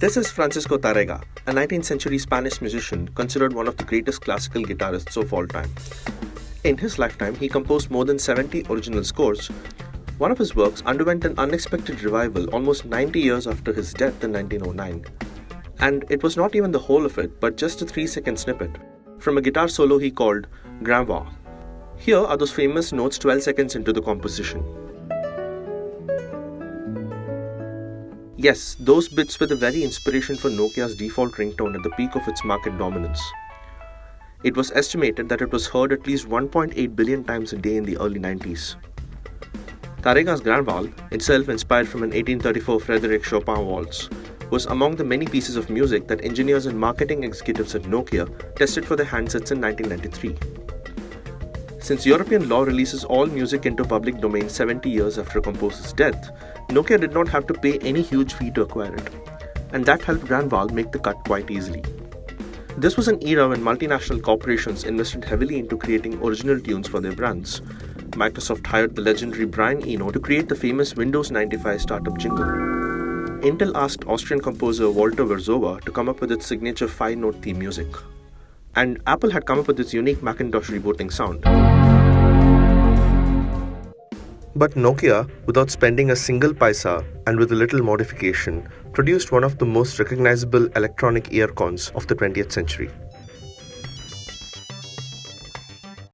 This is Francisco Tárrega, a 19th century Spanish musician considered one of the greatest classical guitarists of all time. In his lifetime, he composed more than 70 original scores. One of his works underwent an unexpected revival almost 90 years after his death in 1909. And it was not even the whole of it, but just a 3-second snippet from a guitar solo he called Grand Voix. Here are those famous notes 12 seconds into the composition. Yes, those bits were the very inspiration for Nokia's default ringtone at the peak of its market dominance. It was estimated that it was heard at least 1.8 billion times a day in the early 90s. Tárrega's Grand Voix, itself inspired from an 1834 Frédéric Chopin waltz, was among the many pieces of music that engineers and marketing executives at Nokia tested for their handsets in 1993. Since European law releases all music into public domain 70 years after a composer's death, Nokia did not have to pay any huge fee to acquire it, and that helped Grand Voix make the cut quite easily. This was an era when multinational corporations invested heavily into creating original tunes for their brands. Microsoft hired the legendary Brian Eno to create the famous Windows 95 startup jingle. Intel asked Austrian composer Walter Werzowa to come up with its signature 5-note theme music. And Apple had come up with its unique Macintosh rebooting sound. But Nokia, without spending a single paisa and with a little modification, produced one of the most recognizable electronic earcons of the 20th century.